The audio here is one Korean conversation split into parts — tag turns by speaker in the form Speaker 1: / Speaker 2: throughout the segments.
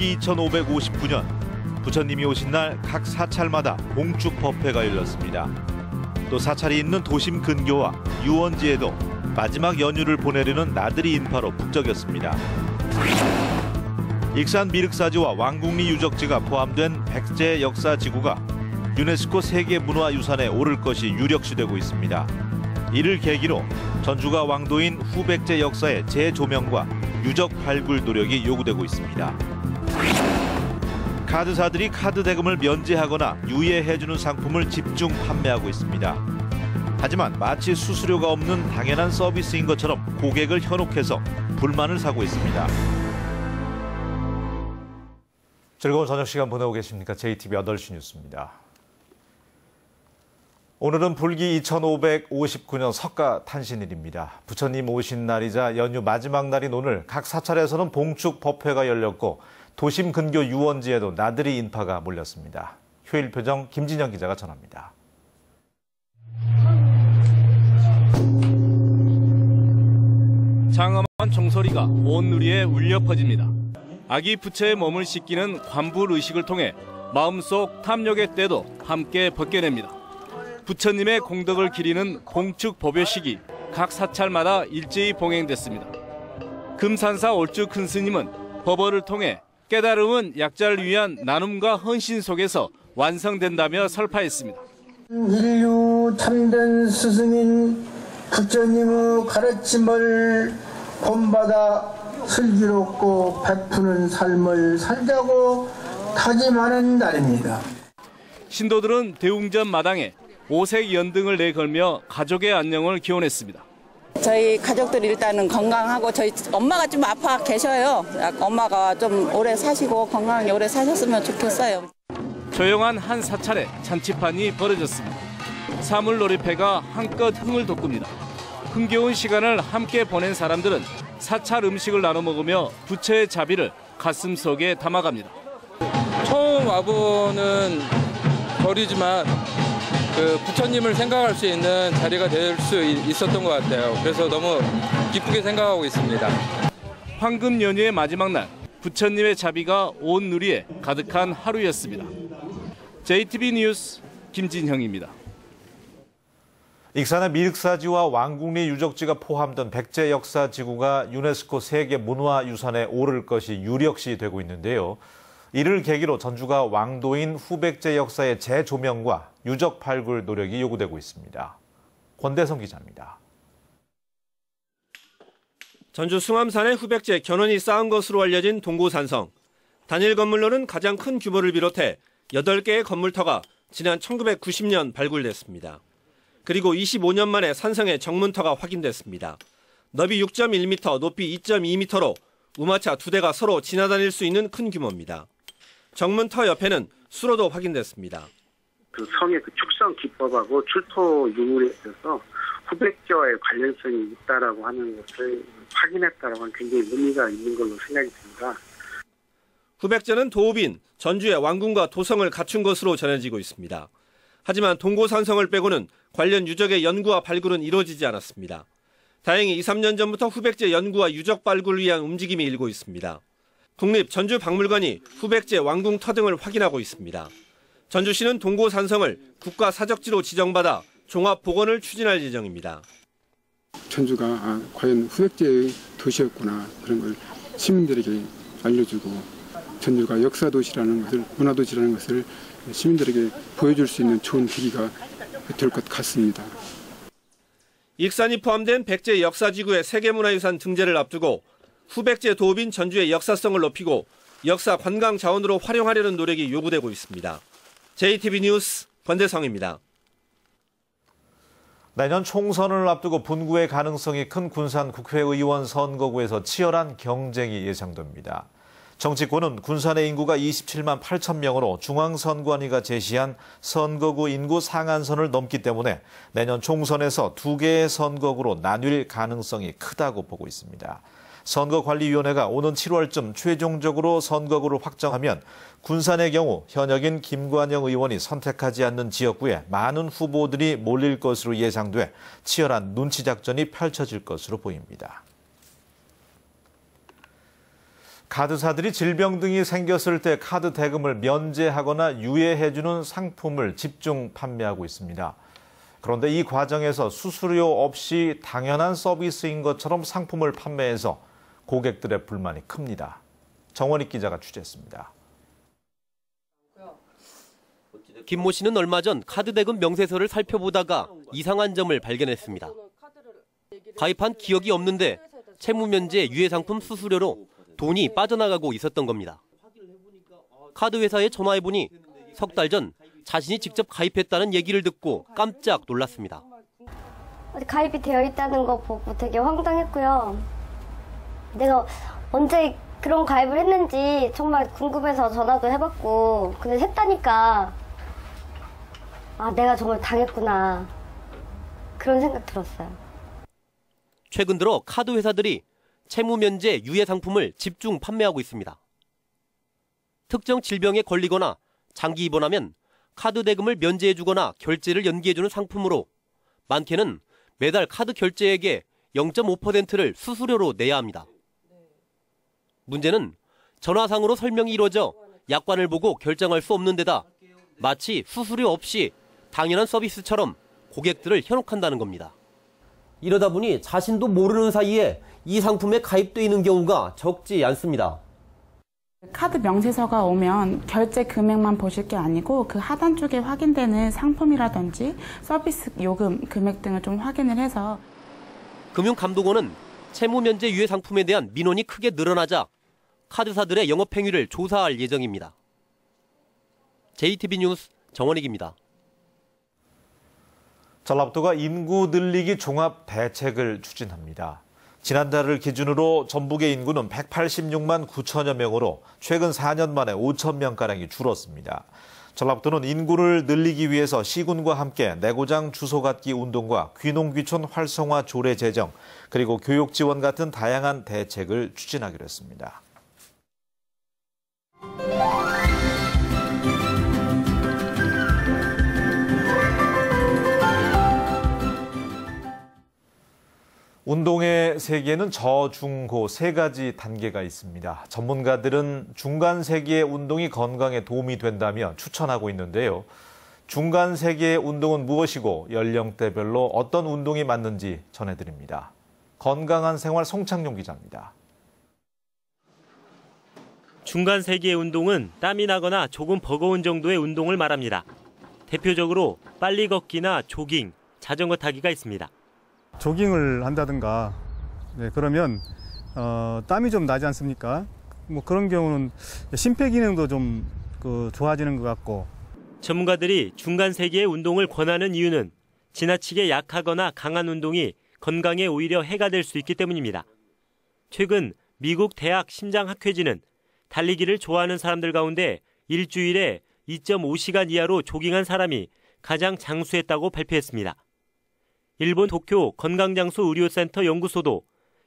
Speaker 1: 불기 2559년 부처님이 오신 날 각 사찰마다 봉축 법회가 열렸습니다. 또 사찰이 있는 도심 근교와 유원지에도 마지막 연휴를 보내려는 나들이 인파로 북적였습니다. 익산 미륵사지와 왕궁리 유적지가 포함된 백제 역사지구가 유네스코 세계문화유산에 오를 것이 유력시되고 있습니다. 이를 계기로 전주가 왕도인 후백제 역사의 재조명과 유적 발굴 노력이 요구되고 있습니다. 카드사들이 카드 대금을 면제하거나 유예해주는 상품을 집중 판매하고 있습니다. 하지만 마치 수수료가 없는 당연한 서비스인 것처럼 고객을 현혹해서 불만을 사고 있습니다. 즐거운 저녁 시간 보내고 계십니까? JTBC 8시 뉴스입니다. 오늘은 불기 2559년 석가 탄신일입니다. 부처님 오신 날이자 연휴 마지막 날인 오늘 각 사찰에서는 봉축 법회가 열렸고 도심 근교 유원지에도 나들이 인파가 몰렸습니다. 휴일 표정 김진영 기자가 전합니다.
Speaker 2: 장엄한 종소리가 온 누리에 울려 퍼집니다. 아기 부처의 몸을 씻기는 관불 의식을 통해 마음속 탐욕의 때도 함께 벗겨냅니다. 부처님의 공덕을 기리는 봉축 법요식이 각 사찰마다 일제히 봉행됐습니다. 금산사 올주 큰 스님은 법어를 통해 깨달음은 약자를 위한 나눔과 헌신 속에서 완성된다며 설파했습니다.
Speaker 3: 인류 참된 스승인 부처님의 가르침을 본받아 슬기롭고 베푸는 삶을 살자고 다짐하는 날입니다.
Speaker 2: 신도들은 대웅전 마당에 오색 연등을 내걸며 가족의 안녕을 기원했습니다.
Speaker 4: 저희 가족들이 일단은 건강하고 저희 엄마가 좀 아파 계셔요. 엄마가 좀 오래 사시고 건강하게 오래 사셨으면 좋겠어요.
Speaker 2: 조용한 한 사찰에 잔치판이 벌어졌습니다. 사물놀이패가 한껏 흥을 돋굽니다. 흥겨운 시간을 함께 보낸 사람들은 사찰 음식을 나눠 먹으며 부처의 자비를 가슴속에 담아갑니다.
Speaker 5: 처음 와보는 거리지만 부처님을 생각할 수 있는 자리가 될 수 있었던 것 같아요. 그래서 너무 기쁘게 생각하고 있습니다.
Speaker 2: 황금 연휴의 마지막 날, 부처님의 자비가 온 누리에 가득한 하루였습니다. JTBC 뉴스 김진형입니다.
Speaker 1: 익산의 미륵사지와 왕궁리 유적지가 포함된 백제 역사지구가 유네스코 세계문화유산에 오를 것이 유력시 되고 있는데요. 이를 계기로 전주가 왕도인 후백제 역사의 재조명과 유적 발굴 노력이 요구되고 있습니다. 권대성 기자입니다.
Speaker 6: 전주 숭암산의 후백제 견원이 쌓은 것으로 알려진 동고산성. 단일 건물로는 가장 큰 규모를 비롯해 8개의 건물터가 지난 1990년 발굴됐습니다. 그리고 25년 만에 산성의 정문터가 확인됐습니다. 너비 6.1m, 높이 2.2m로 우마차 2대가 서로 지나다닐 수 있는 큰 규모입니다. 정문터 옆에는 수로도 확인됐습니다.
Speaker 7: 그 성의 그 축성 기법하고 출토 유물에 있어서 후백제와의 관련성이 있다라고 하는 것을 확인했다라고 하는 굉장히 의미가 있는 걸로 생각이 듭니다.
Speaker 6: 후백제는 도읍인 전주의 왕궁과 도성을 갖춘 것으로 전해지고 있습니다. 하지만 동고산성을 빼고는 관련 유적의 연구와 발굴은 이루어지지 않았습니다. 다행히 2, 3년 전부터 후백제 연구와 유적 발굴을 위한 움직임이 일고 있습니다. 국립전주박물관이 후백제 왕궁 터 등을 확인하고 있습니다. 전주시는 동고산성을 국가사적지로 지정받아 종합복원을 추진할 예정입니다.
Speaker 8: 전주가 과연 후백제의 도시였구나 그런 걸 시민들에게 알려주고 전주가 역사도시라는 것을 문화도시라는 것을 시민들에게 보여줄 수 있는 좋은 계기가 될 것 같습니다.
Speaker 6: 익산이 포함된 백제 역사지구의 세계문화유산 등재를 앞두고 후백제 도읍인 전주의 역사성을 높이고 역사 관광 자원으로 활용하려는 노력이 요구되고 있습니다. JTBC 뉴스 권대성입니다.
Speaker 1: 내년 총선을 앞두고 분구의 가능성이 큰 군산 국회의원 선거구에서 치열한 경쟁이 예상됩니다. 정치권은 군산의 인구가 27만 8천 명으로 중앙선관위가 제시한 선거구 인구 상한선을 넘기 때문에 내년 총선에서 2개의 선거구로 나뉠 가능성이 크다고 보고 있습니다. 선거관리위원회가 오는 7월쯤 최종적으로 선거구를 확정하면 군산의 경우 현역인 김관영 의원이 선택하지 않는 지역구에 많은 후보들이 몰릴 것으로 예상돼 치열한 눈치 작전이 펼쳐질 것으로 보입니다. 카드사들이 질병 등이 생겼을 때 카드 대금을 면제하거나 유예해주는 상품을 집중 판매하고 있습니다. 그런데 이 과정에서 수수료 없이 당연한 서비스인 것처럼 상품을 판매해서 고객들의 불만이 큽니다. 정원익 기자가 취재했습니다.
Speaker 9: 김모 씨는 얼마 전 카드 대금 명세서를 살펴보다가 이상한 점을 발견했습니다. 가입한 기억이 없는데 채무 면제 유예 상품 수수료로 돈이 빠져나가고 있었던 겁니다. 카드 회사에 전화해보니 석 달 전 자신이 직접 가입했다는 얘기를 듣고 깜짝 놀랐습니다.
Speaker 10: 가입이 되어 있다는 거 보고 되게 황당했고요. 내가 언제 그런 가입을 했는지 정말 궁금해서 전화도 해봤고, 근데 했다니까 내가 정말 당했구나, 그런 생각 들었어요.
Speaker 9: 최근 들어 카드 회사들이 채무 면제 유예 상품을 집중 판매하고 있습니다. 특정 질병에 걸리거나 장기 입원하면 카드 대금을 면제해주거나 결제를 연기해주는 상품으로 많게는 매달 카드 결제액의 0.5%를 수수료로 내야 합니다. 문제는 전화상으로 설명이 이루어져 약관을 보고 결정할 수 없는 데다 마치 수수료 없이 당연한 서비스처럼 고객들을 현혹한다는 겁니다. 이러다 보니 자신도 모르는 사이에 이 상품에 가입돼 있는 경우가 적지 않습니다.
Speaker 11: 카드 명세서가 오면 결제 금액만 보실 게 아니고 그 하단 쪽에 확인되는 상품이라든지 서비스 요금 금액 등을 좀 확인을 해서.
Speaker 9: 금융감독원은 채무 면제 유예 상품에 대한 민원이 크게 늘어나자 카드사들의 영업행위를 조사할 예정입니다. JTB 뉴스 정원익입니다.
Speaker 1: 전라북도가 인구 늘리기 종합 대책을 추진합니다. 지난달을 기준으로 전북의 인구는 186만 9천여 명으로 최근 4년 만에 5천 명가량이 줄었습니다. 전라북도는 인구를 늘리기 위해서 시군과 함께 내고장 주소 갖기 운동과 귀농귀촌 활성화 조례 제정, 그리고 교육 지원 같은 다양한 대책을 추진하기로 했습니다. 운동의 세계에는 저, 중, 고 세 가지 단계가 있습니다. 전문가들은 중간 세기의 운동이 건강에 도움이 된다며 추천하고 있는데요. 중간 세기의 운동은 무엇이고 연령대별로 어떤 운동이 맞는지 전해드립니다. 건강한 생활 송창용 기자입니다.
Speaker 12: 중간 세기의 운동은 땀이 나거나 조금 버거운 정도의 운동을 말합니다. 대표적으로 빨리 걷기나 조깅, 자전거 타기가 있습니다.
Speaker 13: 조깅을 한다든가, 그러면 땀이 좀 나지 않습니까? 뭐 그런 경우는 심폐기능도 좀 좋아지는 것 같고.
Speaker 12: 전문가들이 중간 세기의 운동을 권하는 이유는 지나치게 약하거나 강한 운동이 건강에 오히려 해가 될 수 있기 때문입니다. 최근 미국 대학 심장학회지는 달리기를 좋아하는 사람들 가운데 일주일에 2.5시간 이하로 조깅한 사람이 가장 장수했다고 발표했습니다. 일본 도쿄 건강장소 의료센터 연구소도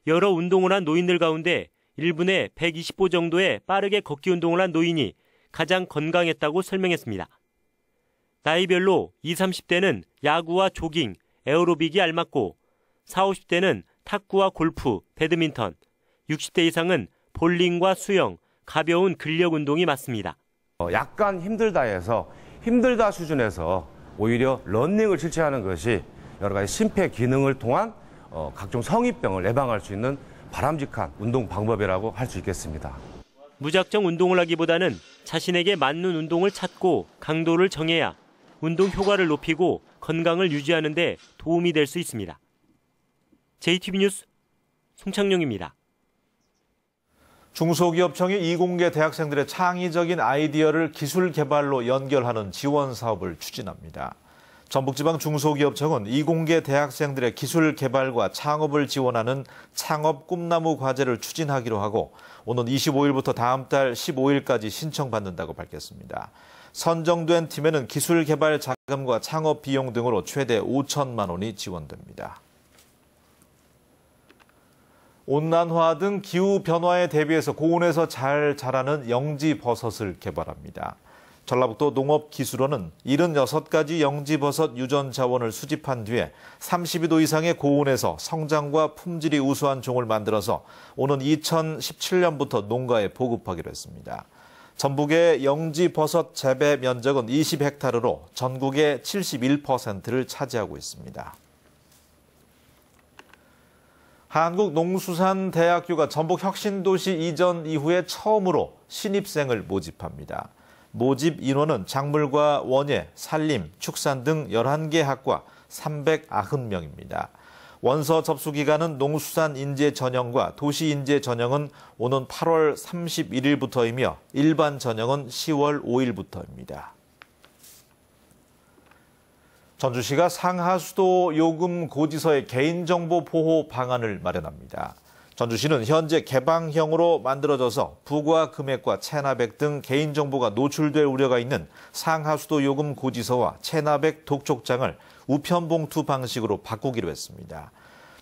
Speaker 12: 여러 운동을 한 노인들 가운데 1분에 120보 정도의 빠르게 걷기 운동을 한 노인이 가장 건강했다고 설명했습니다. 나이별로 20, 30대는 야구와 조깅, 에어로빅이 알맞고 40, 50대는 탁구와 골프, 배드민턴, 60대 이상은 볼링과 수영, 가벼운 근력 운동이 맞습니다.
Speaker 14: 약간 힘들다 해서 힘들다 수준에서 오히려 러닝을 실천하는 것이 여러 가지 심폐 기능을 통한 각종 성인병을 예방할 수 있는 바람직한 운동 방법이라고 할 수 있겠습니다.
Speaker 12: 무작정 운동을 하기보다는 자신에게 맞는 운동을 찾고 강도를 정해야 운동 효과를 높이고 건강을 유지하는 데 도움이 될 수 있습니다. JTB 뉴스 송창용입니다.
Speaker 1: 중소기업청이 이공계 대학생들의 창의적인 아이디어를 기술 개발로 연결하는 지원 사업을 추진합니다. 전북지방 중소기업청은 이공계 대학생들의 기술 개발과 창업을 지원하는 창업 꿈나무 과제를 추진하기로 하고 오는 25일부터 다음 달 15일까지 신청받는다고 밝혔습니다. 선정된 팀에는 기술 개발 자금과 창업 비용 등으로 최대 5천만 원이 지원됩니다. 온난화 등 기후 변화에 대비해서 고온에서 잘 자라는 영지버섯을 개발합니다. 전라북도 농업기술원은 76가지 영지버섯 유전 자원을 수집한 뒤에 32도 이상의 고온에서 성장과 품질이 우수한 종을 만들어서 오는 2017년부터 농가에 보급하기로 했습니다. 전북의 영지버섯 재배 면적은 20헥타르로 전국의 71%를 차지하고 있습니다. 한국농수산대학교가 전북 혁신도시 이전 이후에 처음으로 신입생을 모집합니다. 모집 인원은 작물과 원예, 산림, 축산 등 11개 학과 390명입니다. 원서 접수 기간은 농수산 인재 전형과 도시 인재 전형은 오는 8월 31일부터이며 일반 전형은 10월 5일부터입니다. 전주시가 상하수도 요금 고지서의 개인정보 보호 방안을 마련합니다. 전주시는 현재 개방형으로 만들어져서 부과 금액과 체납액 등 개인정보가 노출될 우려가 있는 상하수도 요금 고지서와 체납액 독촉장을 우편봉투 방식으로 바꾸기로 했습니다.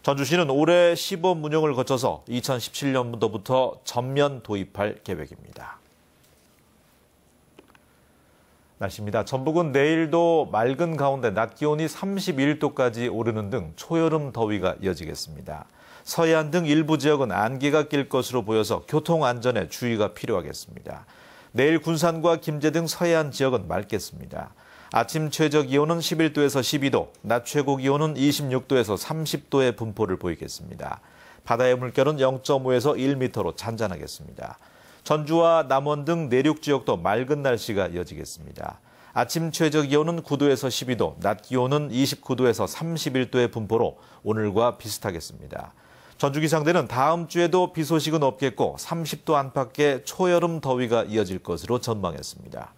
Speaker 1: 전주시는 올해 시범 운영을 거쳐서 2017년부터 전면 도입할 계획입니다. 날씨입니다. 전북은 내일도 맑은 가운데 낮 기온이 31도까지 오르는 등 초여름 더위가 이어지겠습니다. 서해안 등 일부 지역은 안개가 낄 것으로 보여서 교통 안전에 주의가 필요하겠습니다. 내일 군산과 김제 등 서해안 지역은 맑겠습니다. 아침 최저 기온은 11도에서 12도, 낮 최고 기온은 26도에서 30도의 분포를 보이겠습니다. 바다의 물결은 0.5에서 1m로 잔잔하겠습니다. 전주와 남원 등 내륙 지역도 맑은 날씨가 이어지겠습니다. 아침 최저 기온은 9도에서 12도, 낮 기온은 29도에서 31도의 분포로 오늘과 비슷하겠습니다. 전주기상대는 다음 주에도 비 소식은 없겠고 30도 안팎의 초여름 더위가 이어질 것으로 전망했습니다.